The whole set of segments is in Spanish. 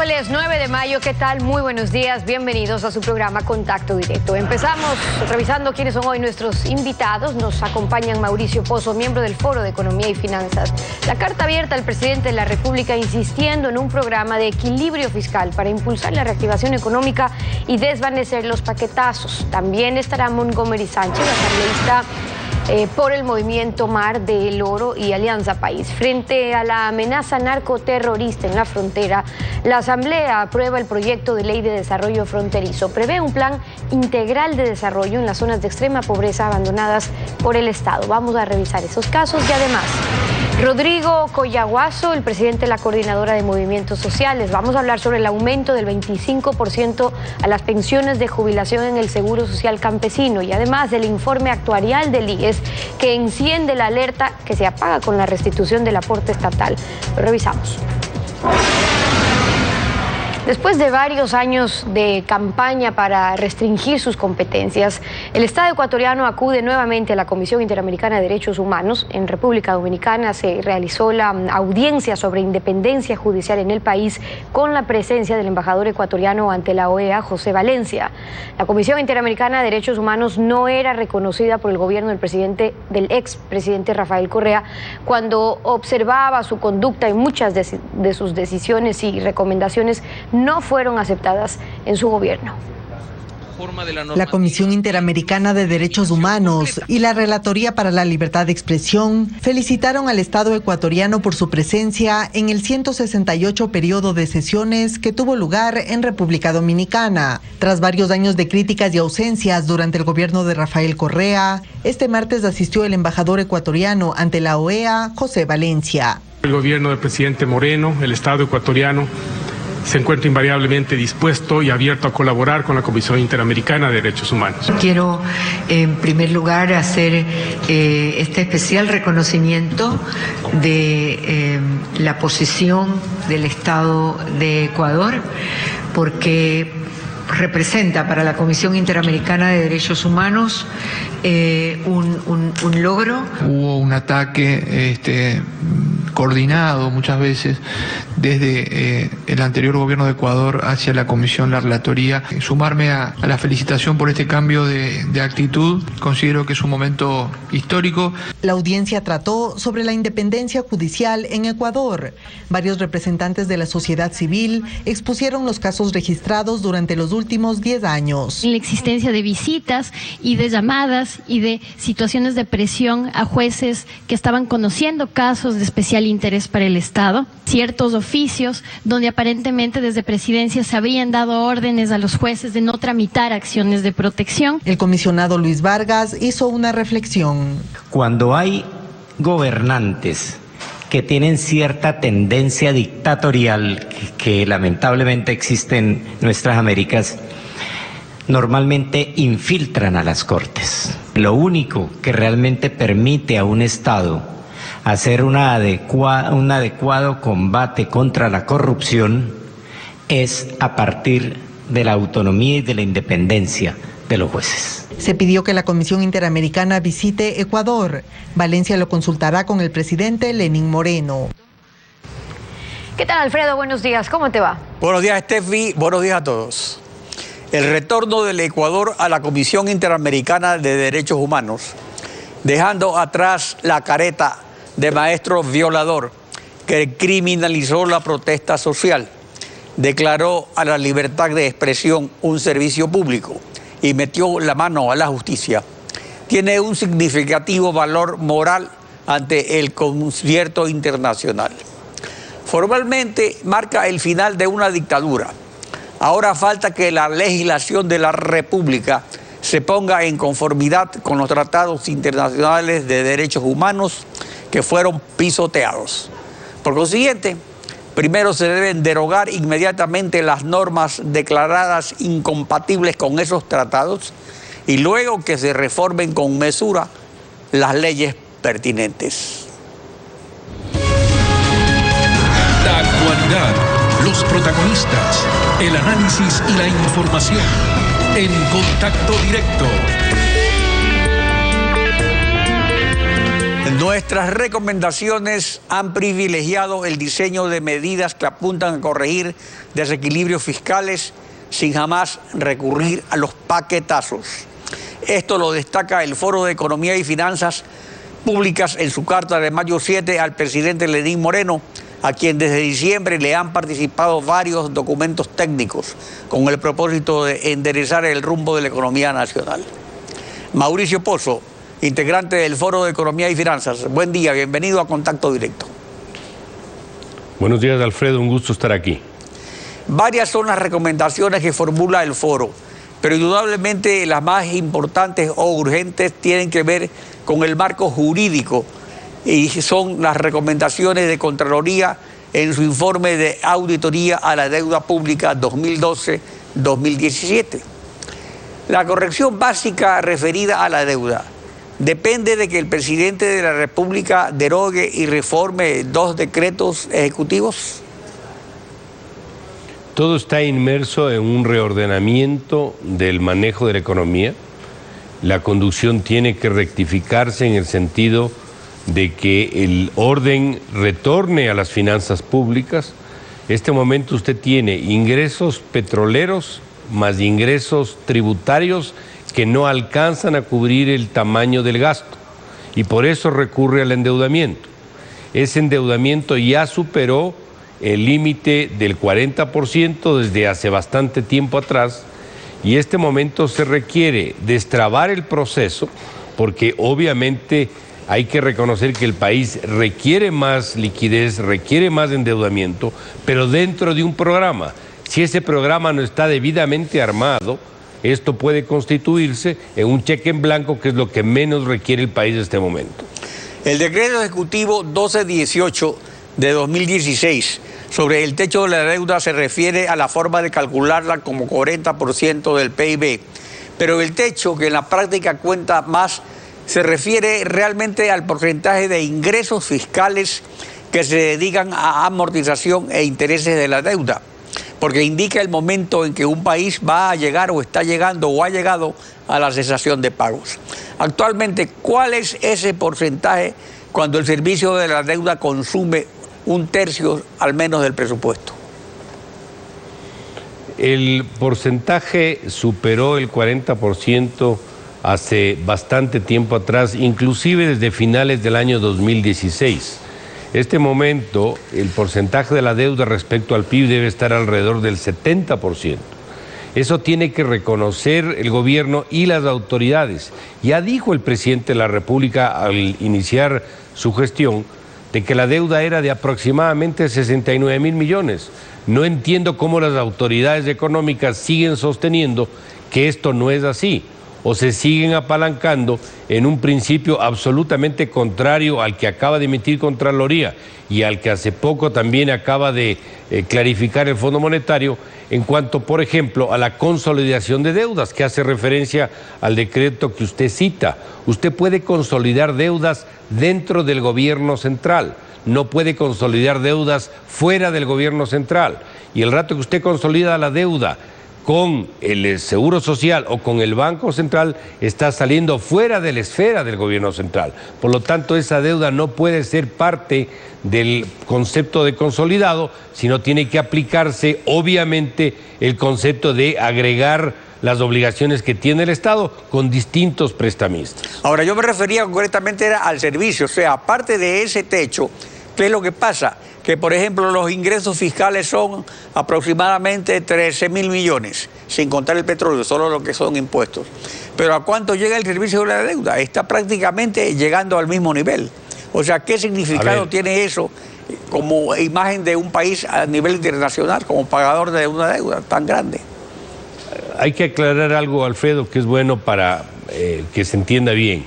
Miércoles 9 de mayo, ¿qué tal? Muy buenos días, bienvenidos a su programa Contacto Directo. Empezamos revisando quiénes son hoy nuestros invitados. Nos acompañan Mauricio Pozo, miembro del Foro de Economía y Finanzas. La carta abierta al presidente de la República insistiendo en un programa de equilibrio fiscal para impulsar la reactivación económica y desvanecer los paquetazos. También estará Montgomery Sánchez, asambleísta por el movimiento Mar del Oro y Alianza País. Frente a la amenaza narcoterrorista en la frontera, la Asamblea aprueba el proyecto de ley de desarrollo fronterizo. Prevé un plan integral de desarrollo en las zonas de extrema pobreza abandonadas por el Estado. Vamos a revisar esos casos y además Rodrigo Collaguazo, el presidente de la Coordinadora de Movimientos Sociales. Vamos a hablar sobre el aumento del 25% a las pensiones de jubilación en el Seguro Social Campesino y además del informe actuarial del IES que enciende la alerta que se apaga con la restitución del aporte estatal. Lo revisamos. Después de varios años de campaña para restringir sus competencias, el Estado ecuatoriano acude nuevamente a la Comisión Interamericana de Derechos Humanos. En República Dominicana se realizó la audiencia sobre independencia judicial en el país con la presencia del embajador ecuatoriano ante la OEA, José Valencia. La Comisión Interamericana de Derechos Humanos no era reconocida por el gobierno del expresidente Rafael Correa cuando observaba su conducta y muchas de sus decisiones y recomendaciones no fueron aceptadas en su gobierno. La Comisión Interamericana de Derechos Humanos y la Relatoría para la Libertad de Expresión felicitaron al Estado ecuatoriano por su presencia en el 168 periodo de sesiones que tuvo lugar en República Dominicana. Tras varios años de críticas y ausencias durante el gobierno de Rafael Correa, este martes asistió el embajador ecuatoriano ante la OEA, José Valencia. El gobierno del presidente Moreno, el Estado ecuatoriano, se encuentra invariablemente dispuesto y abierto a colaborar con la Comisión Interamericana de Derechos Humanos. Quiero, en primer lugar, hacer este especial reconocimiento de la posición del Estado de Ecuador, porque representa para la Comisión Interamericana de Derechos Humanos un logro. Hubo un ataque coordinado muchas veces desde el anterior gobierno de Ecuador hacia la Comisión, la Relatoría. Sumarme a la felicitación por este cambio de actitud. Considero que es un momento histórico. La audiencia trató sobre la independencia judicial en Ecuador. Varios representantes de la sociedad civil expusieron los casos registrados durante los últimos 10 años. La existencia de visitas y de llamadas y de situaciones de presión a jueces que estaban conociendo casos de especial interés para el Estado, ciertos oficios donde aparentemente desde presidencia se habrían dado órdenes a los jueces de no tramitar acciones de protección. El comisionado Luis Vargas hizo una reflexión. Cuando hay gobernantes que tienen cierta tendencia dictatorial que lamentablemente existe en nuestras Américas, normalmente infiltran a las cortes. Lo único que realmente permite a un Estado hacer un adecuado combate contra la corrupción es a partir de la autonomía y de la independencia de los jueces. Se pidió que la Comisión Interamericana visite Ecuador. Valencia lo consultará con el presidente Lenín Moreno. ¿Qué tal, Alfredo? Buenos días, ¿cómo te va? Buenos días, Steffi, buenos días a todos. El retorno del Ecuador a la Comisión Interamericana de Derechos Humanos, dejando atrás la careta de maestro violador que criminalizó la protesta social, declaró a la libertad de expresión un servicio público y metió la mano a la justicia, tiene un significativo valor moral ante el concierto internacional. Formalmente marca el final de una dictadura. Ahora falta que la legislación de la República se ponga en conformidad con los tratados internacionales de derechos humanos que fueron pisoteados. Por consiguiente, primero se deben derogar inmediatamente las normas declaradas incompatibles con esos tratados y luego que se reformen con mesura las leyes pertinentes. La actualidad, los protagonistas, el análisis y la información en Contacto Directo. Nuestras recomendaciones han privilegiado el diseño de medidas que apuntan a corregir desequilibrios fiscales sin jamás recurrir a los paquetazos. Esto lo destaca el Foro de Economía y Finanzas Públicas en su carta de mayo 7 al presidente Lenín Moreno, a quien desde diciembre le han participado varios documentos técnicos con el propósito de enderezar el rumbo de la economía nacional. Mauricio Pozo, integrante del Foro de Economía y Finanzas. Buen día, bienvenido a Contacto Directo. Buenos días, Alfredo, un gusto estar aquí. Varias son las recomendaciones que formula el foro, pero indudablemente las más importantes o urgentes tienen que ver con el marco jurídico y son las recomendaciones de Contraloría en su informe de auditoría a la deuda pública 2012-2017. La corrección básica referida a la deuda depende de que el presidente de la República derogue y reforme 2 decretos ejecutivos. Todo está inmerso en un reordenamiento del manejo de la economía. La conducción tiene que rectificarse en el sentido de que el orden retorne a las finanzas públicas. En este momento usted tiene ingresos petroleros más ingresos tributarios que no alcanzan a cubrir el tamaño del gasto y por eso recurre al endeudamiento. Ese endeudamiento ya superó el límite del 40% desde hace bastante tiempo atrás y este momento se requiere destrabar el proceso porque obviamente hay que reconocer que el país requiere más liquidez, requiere más endeudamiento, pero dentro de un programa. Si ese programa no está debidamente armado, esto puede constituirse en un cheque en blanco, que es lo que menos requiere el país en este momento. El decreto ejecutivo 1218 de 2016 sobre el techo de la deuda se refiere a la forma de calcularla como 40% del PIB, pero el techo, que en la práctica cuenta más, se refiere realmente al porcentaje de ingresos fiscales que se dedican a amortización e intereses de la deuda, porque indica el momento en que un país va a llegar o está llegando o ha llegado a la cesación de pagos. Actualmente, ¿cuál es ese porcentaje cuando el servicio de la deuda consume 1/3 al menos del presupuesto? El porcentaje superó el 40% hace bastante tiempo atrás, inclusive desde finales del año 2016. Este momento, el porcentaje de la deuda respecto al PIB debe estar alrededor del 70%. Eso tiene que reconocer el gobierno y las autoridades. Ya dijo el presidente de la República al iniciar su gestión de que la deuda era de aproximadamente 69.000 millones. No entiendo cómo las autoridades económicas siguen sosteniendo que esto no es así, o se siguen apalancando en un principio absolutamente contrario al que acaba de emitir Contraloría y al que hace poco también acaba de clarificar el Fondo Monetario en cuanto, por ejemplo, a la consolidación de deudas, que hace referencia al decreto que usted cita. Usted puede consolidar deudas dentro del gobierno central, no puede consolidar deudas fuera del gobierno central. Y el rato que usted consolida la deuda con el Seguro Social o con el Banco Central, está saliendo fuera de la esfera del gobierno central. Por lo tanto, esa deuda no puede ser parte del concepto de consolidado, sino tiene que aplicarse, obviamente, el concepto de agregar las obligaciones que tiene el Estado con distintos prestamistas. Ahora, yo me refería concretamente al servicio, o sea, aparte de ese techo, ¿qué es lo que pasa? Que, por ejemplo, los ingresos fiscales son aproximadamente 13.000 millones, sin contar el petróleo, solo lo que son impuestos. Pero ¿a cuánto llega el servicio de la deuda? Está prácticamente llegando al mismo nivel. O sea, ¿qué significado tiene eso como imagen de un país a nivel internacional, como pagador de una deuda tan grande? Hay que aclarar algo, Alfredo, que es bueno para que se entienda bien.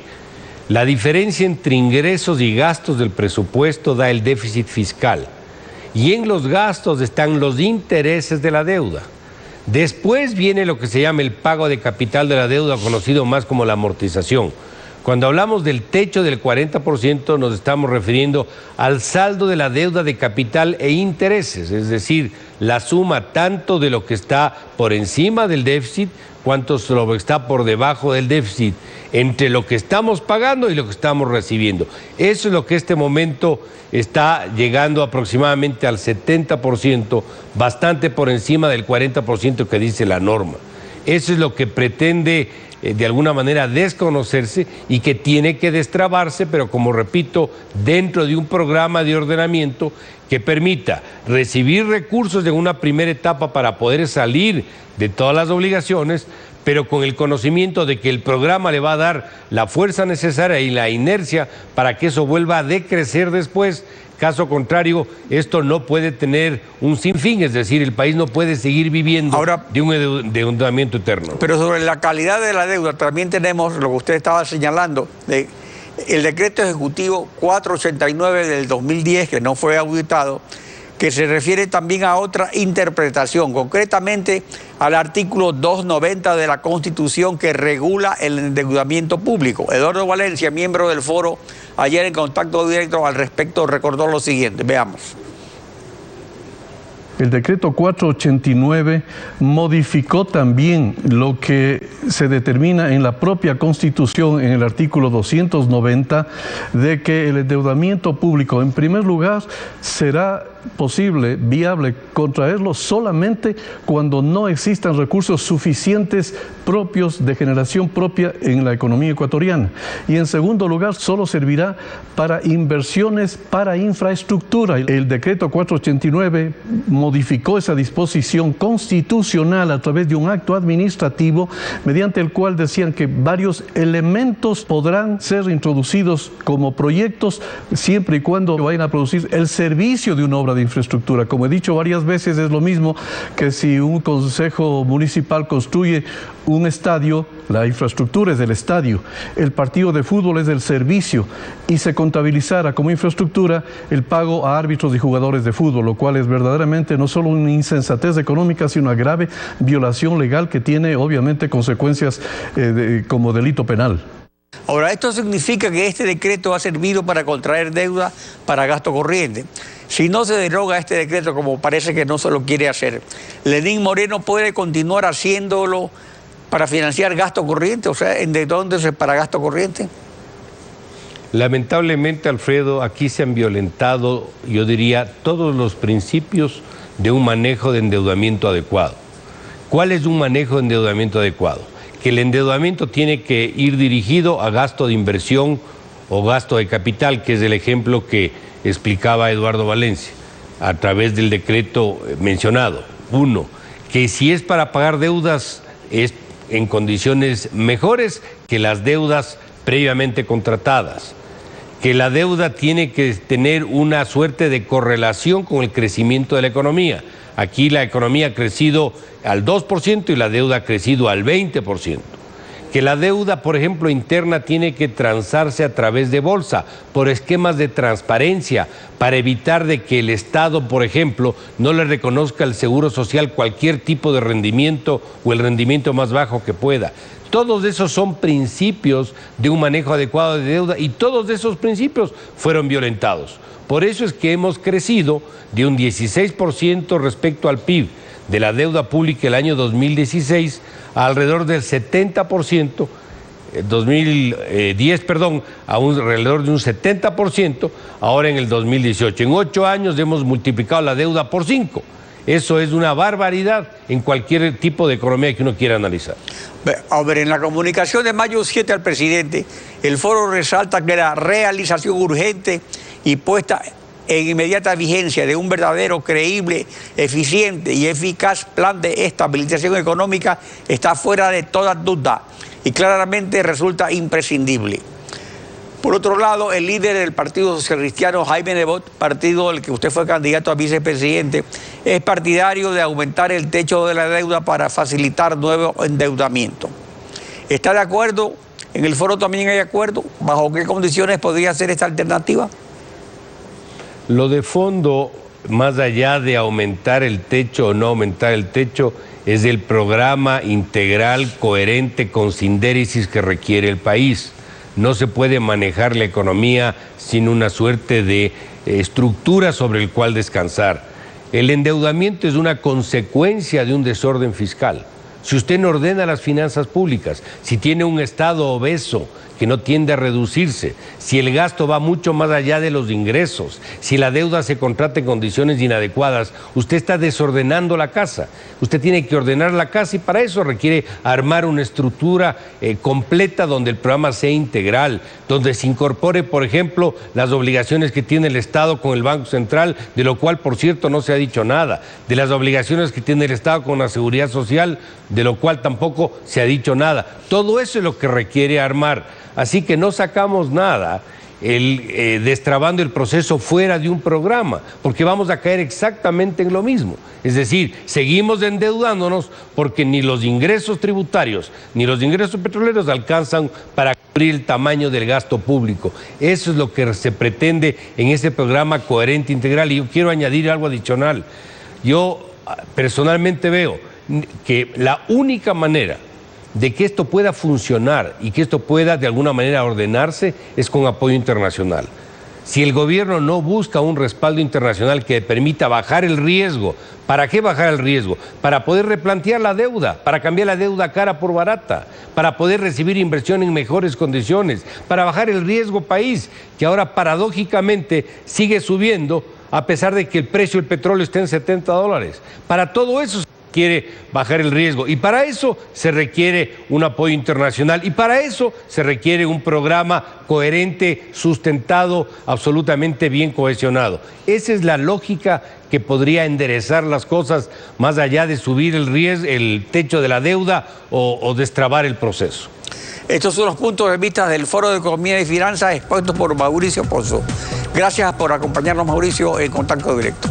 La diferencia entre ingresos y gastos del presupuesto da el déficit fiscal. Y en los gastos están los intereses de la deuda. Después viene lo que se llama el pago de capital de la deuda, conocido más como la amortización. Cuando hablamos del techo del 40%, nos estamos refiriendo al saldo de la deuda de capital e intereses, es decir, la suma tanto de lo que está por encima del déficit, cuanto de lo que está por debajo del déficit, entre lo que estamos pagando y lo que estamos recibiendo. Eso es lo que este momento está llegando aproximadamente al 70%, bastante por encima del 40% que dice la norma. Eso es lo que pretende de alguna manera desconocerse y que tiene que destrabarse, pero como repito, dentro de un programa de ordenamiento que permita recibir recursos en una primera etapa para poder salir de todas las obligaciones, pero con el conocimiento de que el programa le va a dar la fuerza necesaria y la inercia para que eso vuelva a decrecer después. Caso contrario, esto no puede tener un sinfín, es decir, el país no puede seguir viviendo de un endeudamiento eterno. Pero sobre la calidad de la deuda también tenemos lo que usted estaba señalando, el decreto ejecutivo 489 del 2010, que no fue auditado, que se refiere también a otra interpretación, concretamente al artículo 290 de la Constitución que regula el endeudamiento público. Eduardo Valencia, miembro del foro, ayer en contacto directo al respecto, recordó lo siguiente. Veamos. El decreto 489 modificó también lo que se determina en la propia Constitución, en el artículo 290, de que el endeudamiento público, en primer lugar, será posible, viable, contraerlo solamente cuando no existan recursos suficientes propios, de generación propia en la economía ecuatoriana. Y en segundo lugar, solo servirá para inversiones para infraestructura. El decreto 489 modificó esa disposición constitucional a través de un acto administrativo mediante el cual decían que varios elementos podrán ser introducidos como proyectos siempre y cuando vayan a producir el servicio de una obra de infraestructura. Como he dicho varias veces, es lo mismo que si un consejo municipal construye un estadio, la infraestructura es del estadio, el partido de fútbol es del servicio y se contabilizara como infraestructura el pago a árbitros y jugadores de fútbol, lo cual es verdaderamente no solo una insensatez económica, sino una grave violación legal que tiene obviamente consecuencias como delito penal. Ahora, esto significa que este decreto ha servido para contraer deuda para gasto corriente. Si no se deroga este decreto, como parece que no se lo quiere hacer, Lenín Moreno puede continuar haciéndolo para financiar gasto corriente, o sea, endeudándose para gasto corriente. Lamentablemente, Alfredo, aquí se han violentado, yo diría, todos los principios de un manejo de endeudamiento adecuado. ¿Cuál es un manejo de endeudamiento adecuado? Que el endeudamiento tiene que ir dirigido a gasto de inversión o gasto de capital, que es el ejemplo que explicaba Eduardo Valencia, a través del decreto mencionado. Uno, que si es para pagar deudas, es en condiciones mejores que las deudas previamente contratadas. Que la deuda tiene que tener una suerte de correlación con el crecimiento de la economía. Aquí la economía ha crecido al 2% y la deuda ha crecido al 20%. Que la deuda, por ejemplo, interna tiene que transarse a través de bolsa, por esquemas de transparencia, para evitar de que el Estado, por ejemplo, no le reconozca al Seguro Social cualquier tipo de rendimiento o el rendimiento más bajo que pueda. Todos esos son principios de un manejo adecuado de deuda y todos esos principios fueron violentados. Por eso es que hemos crecido de un 16% respecto al PIB de la deuda pública el año 2016 a alrededor del 70%, 2010, a alrededor de un 70%, ahora en el 2018. En 8 años hemos multiplicado la deuda por 5. Eso es una barbaridad en cualquier tipo de economía que uno quiera analizar. A ver, en la comunicación de mayo 7 al presidente, el foro resalta que la realización urgente y puesta en inmediata vigencia de un verdadero, creíble, eficiente y eficaz plan de estabilización económica está fuera de toda duda y claramente resulta imprescindible. Por otro lado, el líder del Partido Social Cristiano, Jaime Nebot, partido del que usted fue candidato a vicepresidente, es partidario de aumentar el techo de la deuda para facilitar nuevo endeudamiento. ¿Está de acuerdo? ¿En el foro también hay acuerdo? ¿Bajo qué condiciones podría ser esta alternativa? Lo de fondo, más allá de aumentar el techo o no aumentar el techo, es el programa integral, coherente, con sindéresis que requiere el país. No se puede manejar la economía sin una suerte de estructura sobre el cual descansar. El endeudamiento es una consecuencia de un desorden fiscal. Si usted no ordena las finanzas públicas, si tiene un Estado obeso que no tiende a reducirse, si el gasto va mucho más allá de los ingresos, si la deuda se contrata en condiciones inadecuadas, usted está desordenando la casa. Usted tiene que ordenar la casa y para eso requiere armar una estructura completa donde el programa sea integral, donde se incorpore, por ejemplo, las obligaciones que tiene el Estado con el Banco Central, de lo cual, por cierto, no se ha dicho nada, de las obligaciones que tiene el Estado con la Seguridad Social, de lo cual tampoco se ha dicho nada. Todo eso es lo que requiere armar. Así que no sacamos nada destrabando el proceso fuera de un programa, porque vamos a caer exactamente en lo mismo. Es decir, seguimos endeudándonos porque ni los ingresos tributarios ni los ingresos petroleros alcanzan para cubrir el tamaño del gasto público. Eso es lo que se pretende en este programa coherente integral. Y yo quiero añadir algo adicional. Yo personalmente veo que la única manera de que esto pueda funcionar y que esto pueda de alguna manera ordenarse es con apoyo internacional. Si el gobierno no busca un respaldo internacional que permita bajar el riesgo, ¿para qué bajar el riesgo? Para poder replantear la deuda, para cambiar la deuda cara por barata, para poder recibir inversión en mejores condiciones, para bajar el riesgo país, que ahora paradójicamente sigue subiendo a pesar de que el precio del petróleo está en $70. Para todo eso se quiere bajar el riesgo y para eso se requiere un apoyo internacional y para eso se requiere un programa coherente, sustentado, absolutamente bien cohesionado. Esa es la lógica que podría enderezar las cosas más allá de subir el riesgo, el techo de la deuda o destrabar el proceso. Estos son los puntos de vista del Foro de Economía y Finanzas expuestos por Mauricio Pozo. Gracias por acompañarnos, Mauricio, en Contacto Directo.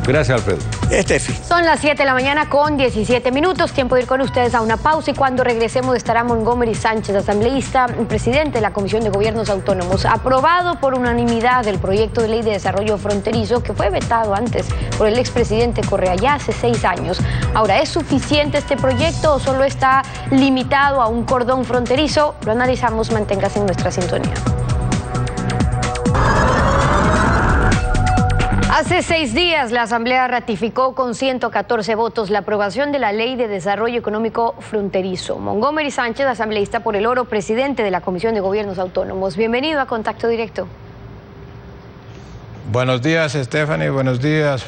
Gracias, Alfredo. Estefi. Son las 7 de la mañana con 17 minutos. Tiempo de ir con ustedes a una pausa y cuando regresemos estará Montgomery Sánchez, asambleísta, presidente de la Comisión de Gobiernos Autónomos. Aprobado por unanimidad el proyecto de ley de desarrollo fronterizo que fue vetado antes por el expresidente Correa ya hace 6 años. Ahora, ¿es suficiente este proyecto o solo está limitado a un cordón fronterizo? Lo analizamos, manténgase en nuestra sintonía. Hace 6 días la Asamblea ratificó con 114 votos la aprobación de la Ley de Desarrollo Económico Fronterizo. Montgomery Sánchez, asambleísta por el Oro, presidente de la Comisión de Gobiernos Autónomos. Bienvenido a Contacto Directo. Buenos días, Stephanie. Buenos días,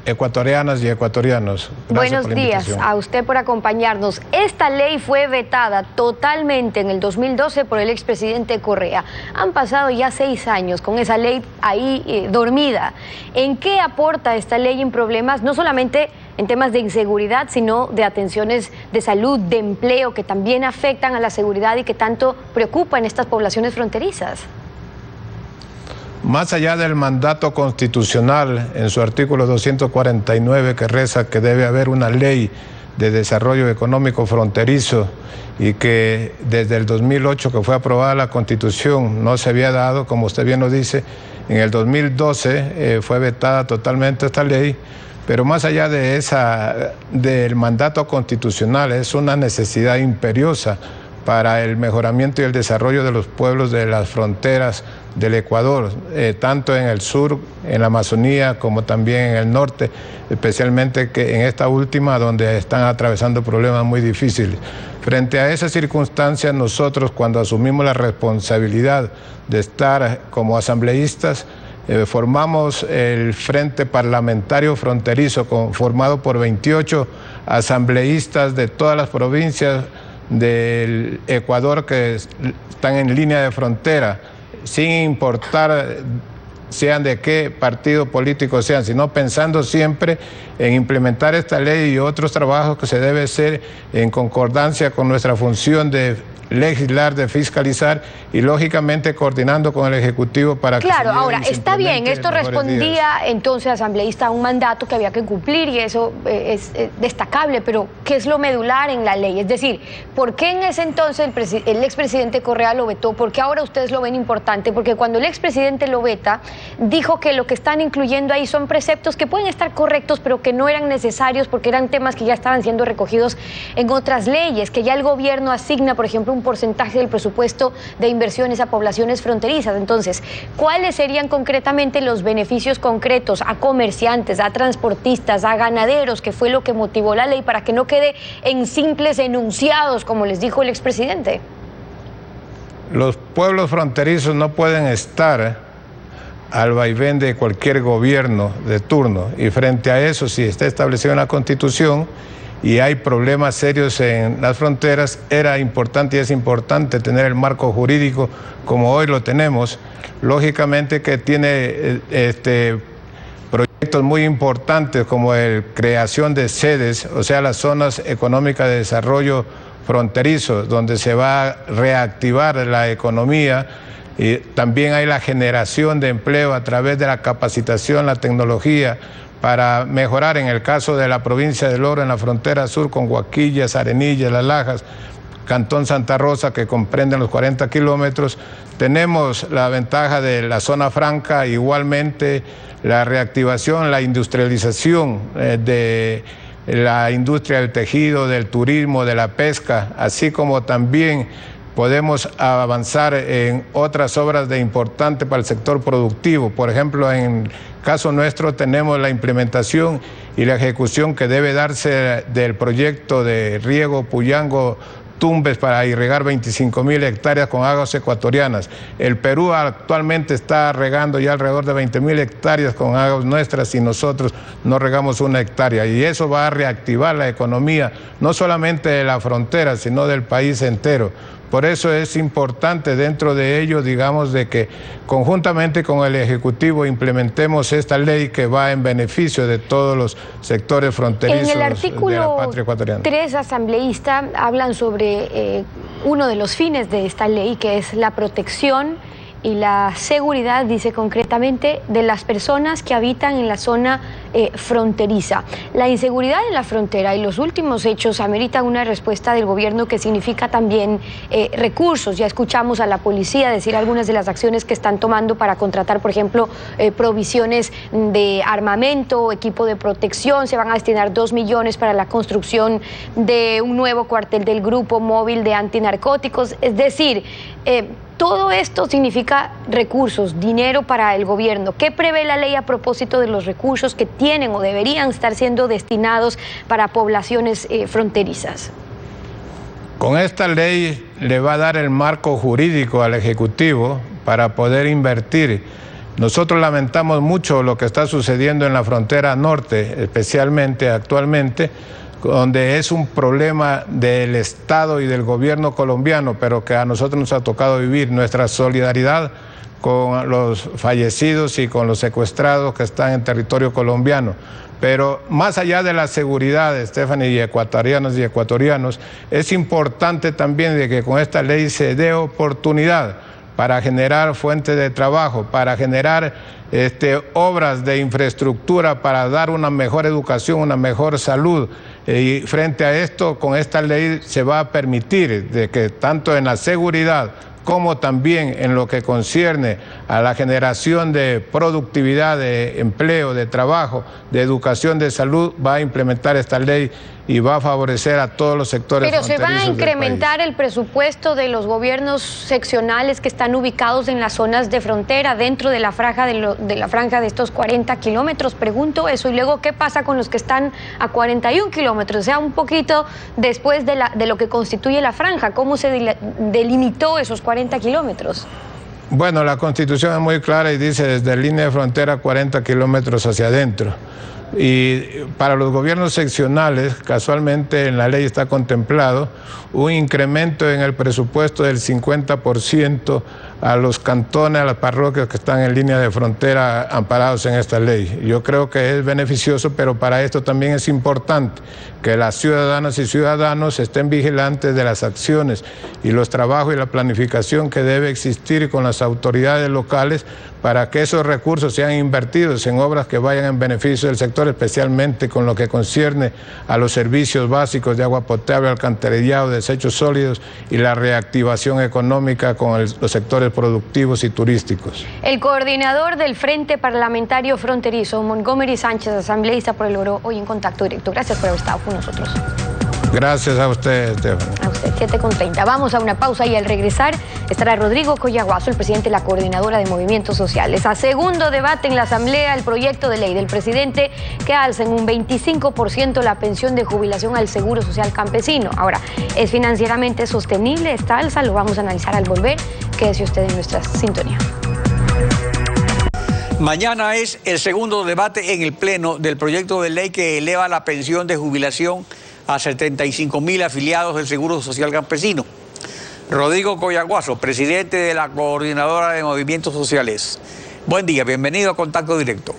ecuatorianas y ecuatorianos. Buenos días a usted por acompañarnos. Esta ley fue vetada totalmente en el 2012 por el expresidente Correa. Han pasado ya 6 años con esa ley ahí dormida. ¿En qué aporta esta ley en problemas, no solamente en temas de inseguridad, sino de atenciones de salud, de empleo, que también afectan a la seguridad y que tanto preocupan estas poblaciones fronterizas? Más allá del mandato constitucional en su artículo 249 que reza que debe haber una ley de desarrollo económico fronterizo y que desde el 2008 que fue aprobada la Constitución no se había dado, como usted bien lo dice, en el 2012 fue vetada totalmente esta ley, pero más allá de del mandato constitucional es una necesidad imperiosa para el mejoramiento y el desarrollo de los pueblos de las fronteras del Ecuador, tanto en el sur, en la Amazonía, como también en el norte, especialmente que en esta última donde están atravesando problemas muy difíciles. Frente a esas circunstancias, nosotros cuando asumimos la responsabilidad de estar como asambleístas, formamos el Frente Parlamentario Fronterizo, formado por 28 asambleístas de todas las provincias del Ecuador que están en línea de frontera, sin importar sean de qué partido político sean, sino pensando siempre en implementar esta ley y otros trabajos que se debe hacer en concordancia con nuestra función de legislar, de fiscalizar y lógicamente coordinando con el Ejecutivo para que... Claro, ahora, está bien, esto respondía entonces, asambleísta, a un mandato que había que cumplir y eso es destacable, pero ¿qué es lo medular en la ley? Es decir, ¿por qué en ese entonces el expresidente Correa lo vetó? ¿Por qué ahora ustedes lo ven importante? Porque cuando el expresidente lo veta, dijo que lo que están incluyendo ahí son preceptos que pueden estar correctos, pero que no eran necesarios porque eran temas que ya estaban siendo recogidos en otras leyes, que ya el gobierno asigna, por ejemplo, un un porcentaje del presupuesto de inversiones a poblaciones fronterizas. Entonces, ¿cuáles serían concretamente los beneficios concretos a comerciantes, a transportistas, a ganaderos, que fue lo que motivó la ley, para que no quede en simples enunciados, como les dijo el expresidente? Los pueblos fronterizos no pueden estar al vaivén de cualquier gobierno de turno, y frente a eso, si está establecido en la Constitución y hay problemas serios en las fronteras, era importante y es importante tener el marco jurídico como hoy lo tenemos. Lógicamente que tiene proyectos muy importantes como la creación de sedes, o sea, las zonas económicas de desarrollo fronterizos, donde se va a reactivar la economía, y también hay la generación de empleo a través de la capacitación, la tecnología, para mejorar en el caso de la provincia del Oro, en la frontera sur con Guaquillas, Arenillas, Las Lajas, Cantón Santa Rosa, que comprenden los 40 kilómetros. Tenemos la ventaja de la zona franca, igualmente la reactivación, la industrialización de la industria del tejido, del turismo, de la pesca, así como también podemos avanzar en otras obras de importante para el sector productivo. Por ejemplo, en el caso nuestro tenemos la implementación y la ejecución que debe darse del proyecto de riego Puyango-Tumbes para irrigar 25.000 hectáreas con aguas ecuatorianas. El Perú actualmente está regando ya alrededor de 20.000 hectáreas con aguas nuestras y nosotros no regamos 1 hectárea. Y eso va a reactivar la economía, no solamente de la frontera, sino del país entero. Por eso es importante dentro de ello, digamos, de que conjuntamente con el Ejecutivo implementemos esta ley que va en beneficio de todos los sectores fronterizos de la patria ecuatoriana. En el artículo 3, asambleísta, hablan sobre uno de los fines de esta ley, que es la protección y la seguridad, dice concretamente, de las personas que habitan en la zona fronteriza. La inseguridad en la frontera y los últimos hechos ameritan una respuesta del gobierno que significa también recursos. Ya escuchamos a la policía decir algunas de las acciones que están tomando para contratar, por ejemplo, provisiones de armamento, equipo de protección. Se van a destinar 2 millones para la construcción de un nuevo cuartel del Grupo Móvil de Antinarcóticos. Es decir, todo esto significa recursos, dinero para el gobierno. ¿Qué prevé la ley a propósito de los recursos que tienen o deberían estar siendo destinados para poblaciones fronterizas? Con esta ley le va a dar el marco jurídico al Ejecutivo para poder invertir. Nosotros lamentamos mucho lo que está sucediendo en la frontera norte, especialmente actualmente, donde es un problema del Estado y del gobierno colombiano, pero que a nosotros nos ha tocado vivir. Nuestra solidaridad con los fallecidos y con los secuestrados que están en territorio colombiano. Pero más allá de la seguridad, Stephanie, y ecuatorianos, es importante también de que con esta ley se dé oportunidad para generar fuentes de trabajo, para generar obras de infraestructura, para dar una mejor educación, una mejor salud. Y frente a esto, con esta ley se va a permitir de que tanto en la seguridad como también en lo que concierne a la generación de productividad, de empleo, de trabajo, de educación, de salud, va a implementar esta ley y va a favorecer a todos los sectores fronterizos. Pero se va a incrementar el presupuesto de los gobiernos seccionales que están ubicados en las zonas de frontera, dentro de la franja de estos 40 kilómetros. Pregunto eso. Y luego, ¿qué pasa con los que están a 41 kilómetros? O sea, un poquito después de lo que constituye la franja. ¿Cómo se delimitó esos 40 kilómetros? Bueno, la Constitución es muy clara y dice desde línea de frontera 40 kilómetros hacia adentro. Y para los gobiernos seccionales, casualmente en la ley está contemplado un incremento en el presupuesto del 50% a los cantones, a las parroquias que están en línea de frontera amparados en esta ley. Yo creo que es beneficioso, pero para esto también es importante que las ciudadanas y ciudadanos estén vigilantes de las acciones y los trabajos y la planificación que debe existir con las autoridades locales para que esos recursos sean invertidos en obras que vayan en beneficio del sector, especialmente con lo que concierne a los servicios básicos de agua potable, alcantarillado, desechos sólidos y la reactivación económica con los sectores productivos y turísticos. El coordinador del Frente Parlamentario Fronterizo, Montgomery Sánchez, asambleísta por el Oro, hoy en Contacto Directo. Gracias por haber estado con nosotros. Gracias a usted, Estefany. A usted, 7:30. Vamos a una pausa y al regresar estará Rodrigo Coyaguazo, el presidente de la Coordinadora de Movimientos Sociales. A segundo debate en la Asamblea, el proyecto de ley del presidente que alza en un 25% la pensión de jubilación al Seguro Social Campesino. Ahora, ¿es financieramente sostenible esta alza? Lo vamos a analizar al volver. Quédese usted en nuestra sintonía. Mañana es el segundo debate en el Pleno del proyecto de ley que eleva la pensión de jubilación a 75.000 afiliados del Seguro Social Campesino. Rodrigo Coyaguazo, presidente de la Coordinadora de Movimientos Sociales. Buen día, bienvenido a Contacto Directo.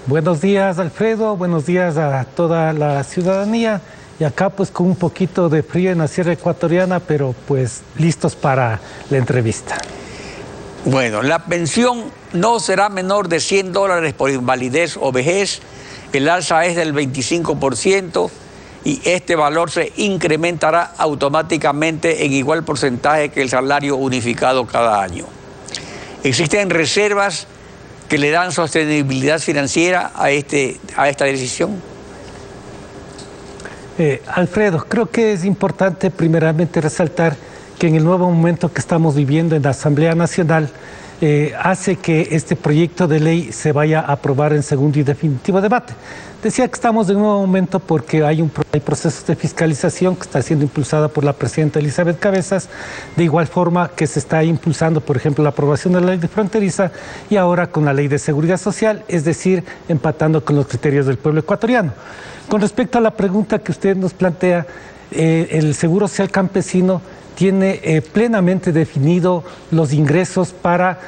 Buenos días, Alfredo, buenos días a toda la ciudadanía. Y acá pues con un poquito de frío en la Sierra Ecuatoriana, pero pues listos para la entrevista. Bueno, la pensión no será menor de $100 por invalidez o vejez. El alza es del 25% y este valor se incrementará automáticamente en igual porcentaje que el salario unificado cada año. Existen reservas que le dan sostenibilidad financiera a esta decisión. Alfredo, creo que es importante primeramente resaltar que en el nuevo momento que estamos viviendo en la Asamblea Nacional, hace que este proyecto de ley se vaya a aprobar en segundo y definitivo debate. Decía que estamos en un nuevo momento porque hay procesos de fiscalización que está siendo impulsada por la presidenta Elizabeth Cabezas, de igual forma que se está impulsando, por ejemplo, la aprobación de la ley de fronteriza y ahora con la ley de seguridad social, es decir, empatando con los criterios del pueblo ecuatoriano. Con respecto a la pregunta que usted nos plantea, el Seguro Social Campesino tiene plenamente definido los ingresos para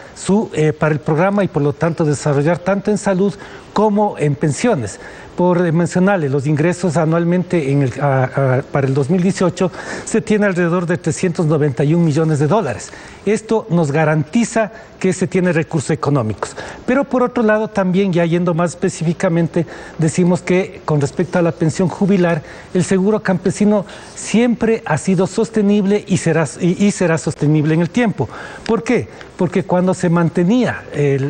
el programa y por lo tanto desarrollar tanto en salud como en pensiones. Por mencionarle, los ingresos anualmente para el 2018 se tiene alrededor de $391 millones. Esto nos garantiza que se tiene recursos económicos. Pero por otro lado también, ya yendo más específicamente, decimos que con respecto a la pensión jubilar, el seguro campesino siempre ha sido sostenible y será sostenible en el tiempo. ¿Por qué? Porque cuando se mantenía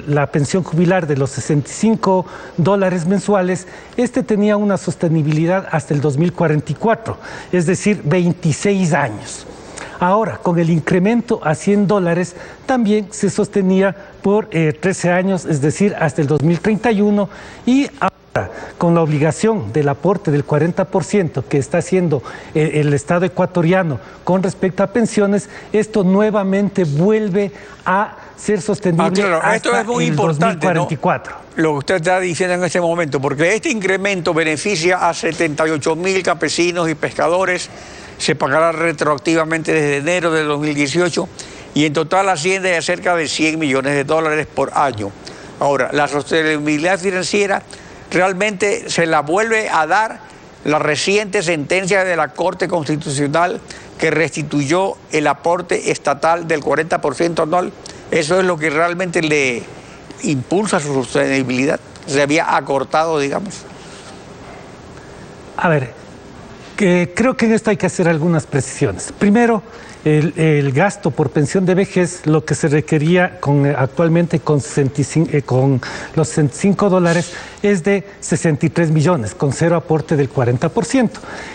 la pensión jubilar de los $65 mensuales, este tenía una sostenibilidad hasta el 2044, es decir, 26 años. Ahora, con el incremento a $100, también se sostenía por 13 años, es decir, hasta el 2031, y ahora, con la obligación del aporte del 40% que está haciendo el Estado ecuatoriano con respecto a pensiones, esto nuevamente vuelve a ser sostenible hasta esto es muy el importante, 2044. ¿no? Lo que usted está diciendo en este momento, porque este incremento beneficia a 78.000 campesinos y pescadores, se pagará retroactivamente desde enero de 2018 y en total asciende a cerca de $100 millones por año. Ahora, la sostenibilidad financiera realmente se la vuelve a dar la reciente sentencia de la Corte Constitucional que restituyó el aporte estatal del 40% anual. Eso es lo que realmente le impulsa su sostenibilidad. Se había acortado, digamos. A ver, creo que en esto hay que hacer algunas precisiones. Primero, el gasto por pensión de vejez, lo que se requería actualmente con los $65 es de 63 millones, con cero aporte del 40%.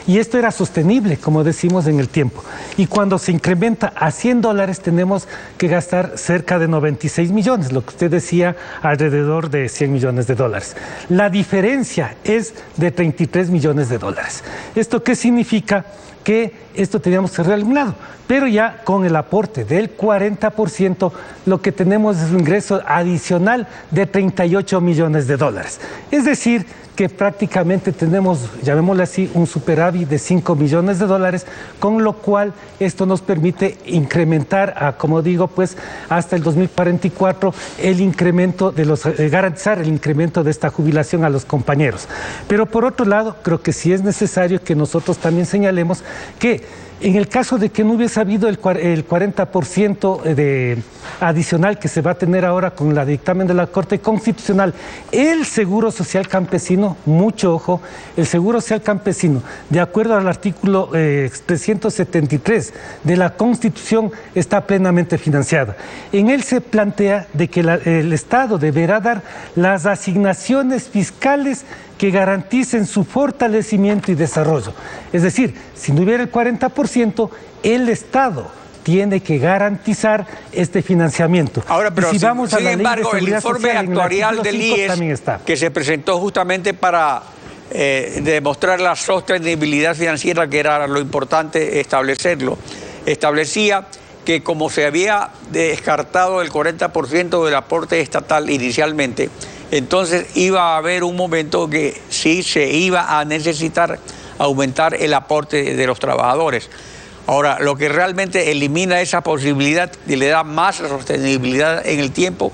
Y esto era sostenible, como decimos, en el tiempo. Y cuando se incrementa a $100, tenemos que gastar cerca de 96 millones, lo que usted decía, alrededor de $100 millones. La diferencia es de 33 millones de dólares. ¿Esto qué significa? Que esto teníamos que ser eliminado, pero ya con el aporte del 40%, lo que tenemos es un ingreso adicional de 38 millones de dólares. Es decir, que prácticamente tenemos, llamémosle así, un superávit de 5 millones de dólares, con lo cual esto nos permite incrementar, como digo, pues hasta el 2044 el incremento garantizar el incremento de esta jubilación a los compañeros. Pero por otro lado, creo que sí es necesario que nosotros también señalemos que En el caso de que no hubiese habido el 40% adicional que se va a tener ahora con la dictamen de la Corte Constitucional, el Seguro Social Campesino, mucho ojo, el Seguro Social Campesino, de acuerdo al artículo 373 de la Constitución, está plenamente financiado. En él se plantea de que el Estado deberá dar las asignaciones fiscales que garanticen su fortalecimiento y desarrollo. Es decir, si no hubiera el 40%, el Estado tiene que garantizar este financiamiento. Ahora, pero sin embargo, el informe actuarial del IES, que se presentó justamente para demostrar la sostenibilidad financiera, que era lo importante establecerlo, establecía que como se había descartado el 40% del aporte estatal inicialmente, entonces iba a haber un momento que sí se iba a necesitar aumentar el aporte de los trabajadores. Ahora, lo que realmente elimina esa posibilidad y le da más sostenibilidad en el tiempo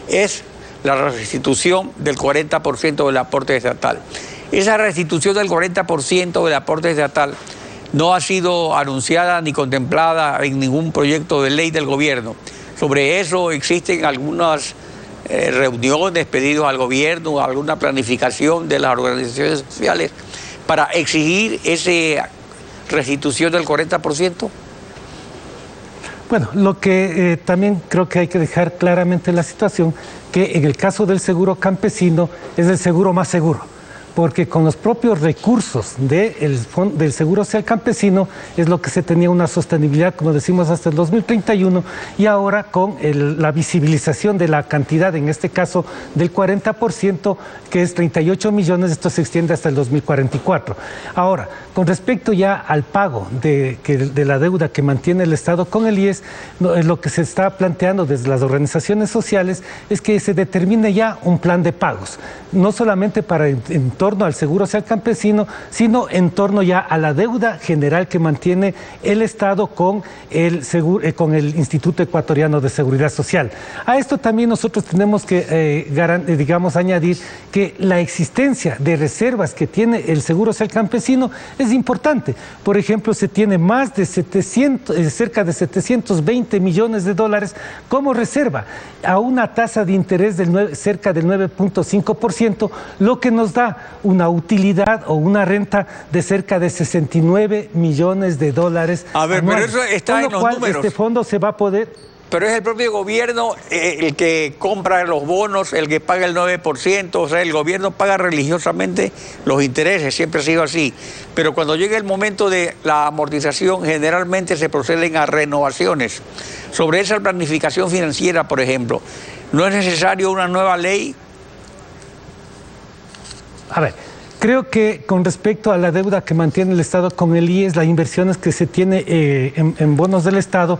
es la restitución del 40% del aporte estatal. Esa restitución del 40% del aporte estatal no ha sido anunciada ni contemplada en ningún proyecto de ley del gobierno. Sobre eso existen algunas reuniones, pedidos al gobierno, alguna planificación de las organizaciones sociales para exigir esa restitución del 40%. Bueno, lo que también creo que hay que dejar claramente la situación, que en el caso del seguro campesino es el seguro más seguro, porque con los propios recursos del Seguro Social Campesino es lo que se tenía una sostenibilidad, como decimos, hasta el 2031, y ahora con la visibilización de la cantidad, en este caso del 40%, que es 38 millones, esto se extiende hasta el 2044. Ahora, con respecto ya al pago de la deuda que mantiene el Estado con el IES, lo que se está planteando desde las organizaciones sociales es que se determine ya un plan de pagos, no solamente en torno al Seguro Social Campesino, sino en torno ya a la deuda general que mantiene el Estado con el Instituto Ecuatoriano de Seguridad Social. A esto también nosotros tenemos que, añadir que la existencia de reservas que tiene el Seguro Social Campesino es importante. Por ejemplo, se tiene más de cerca de 720 millones de dólares como reserva, a una tasa de interés cerca del 9.5%, lo que nos da una utilidad o una renta de cerca de 69 millones de dólares. A ver, anuales. pero eso está en los números. Este fondo se va a poder... Pero es el propio gobierno el que compra los bonos, el que paga el 9%, o sea, el gobierno paga religiosamente los intereses, siempre ha sido así. Pero cuando llega el momento de la amortización, generalmente se proceden a renovaciones. Sobre esa planificación financiera, por ejemplo, ¿no es necesario una nueva ley? A ver, creo que con respecto a la deuda que mantiene el Estado con el IES, las inversiones que se tiene en bonos del Estado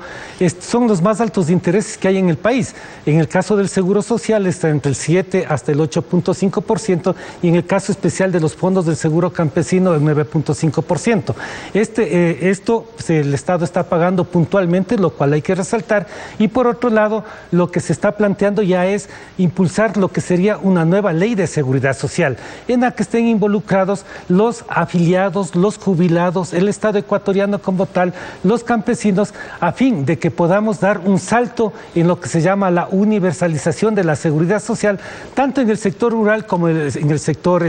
son los más altos de intereses que hay en el país. En el caso del Seguro Social está entre el 7 hasta el 8.5%, y en el caso especial de los fondos del Seguro Campesino el 9.5%. Esto el Estado está pagando puntualmente, lo cual hay que resaltar, y por otro lado lo que se está planteando ya es impulsar lo que sería una nueva ley de seguridad social, en la que estén involucrados los afiliados, los jubilados, el Estado ecuatoriano como tal, los campesinos, a fin de que podamos dar un salto en lo que se llama la universalización de la seguridad social, tanto en el sector rural como en el sector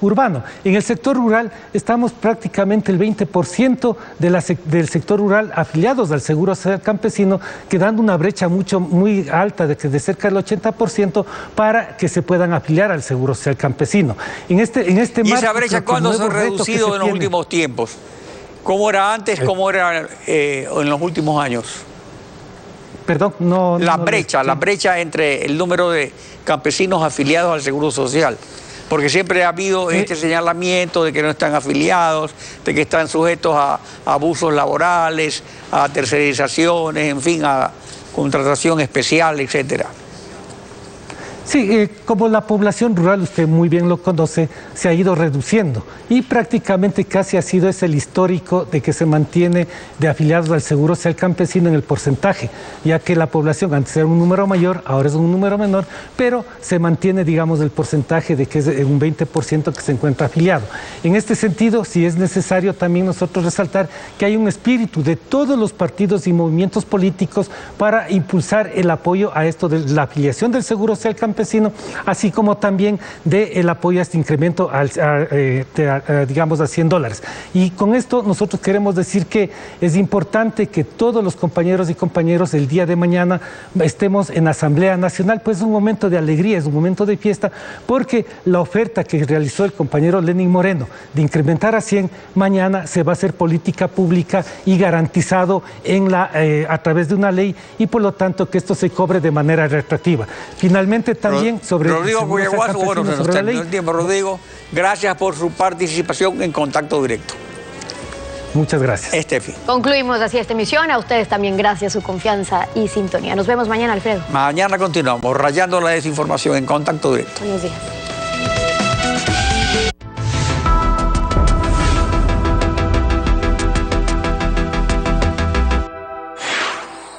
urbano. En el sector rural estamos prácticamente el 20% del sector rural afiliados al Seguro Social Campesino, quedando una brecha muy alta de cerca del 80% para que se puedan afiliar al Seguro Social Campesino. ¿Y esa brecha cuándo se ha reducido en los últimos tiempos? ¿Cómo era antes? ¿Cómo era en los últimos años? Perdón, no... La brecha entre el número de campesinos afiliados al Seguro Social. Porque siempre ha habido este señalamiento de que no están afiliados, de que están sujetos a abusos laborales, a tercerizaciones, en fin, a contratación especial, etcétera. Sí, como la población rural, usted muy bien lo conoce, se ha ido reduciendo y prácticamente casi ha sido ese el histórico de que se mantiene de afiliados al Seguro Social Campesino en el porcentaje, ya que la población antes era un número mayor, ahora es un número menor, pero se mantiene, digamos, el porcentaje de que es un 20% que se encuentra afiliado. En este sentido, sí es necesario también nosotros resaltar que hay un espíritu de todos los partidos y movimientos políticos para impulsar el apoyo a esto de la afiliación del Seguro Social Campesino, así como también del apoyo a este incremento digamos a $100. Y con esto nosotros queremos decir que es importante que todos los compañeros y compañeras el día de mañana estemos en Asamblea Nacional, pues es un momento de alegría, es un momento de fiesta, porque la oferta que realizó el compañero Lenín Moreno de incrementar a 100, mañana se va a hacer política pública y garantizado a través de una ley, y por lo tanto que esto se cobre de manera retroactiva. Finalmente también sobre Rodrigo Cuyaguazo, bueno, se nos terminó el tiempo, Rodrigo. Gracias por su participación en Contacto Directo. Muchas gracias. Estefi. Concluimos así esta emisión. A ustedes también gracias, su confianza y sintonía. Nos vemos mañana, Alfredo. Mañana continuamos rayando la desinformación en Contacto Directo. Buenos días.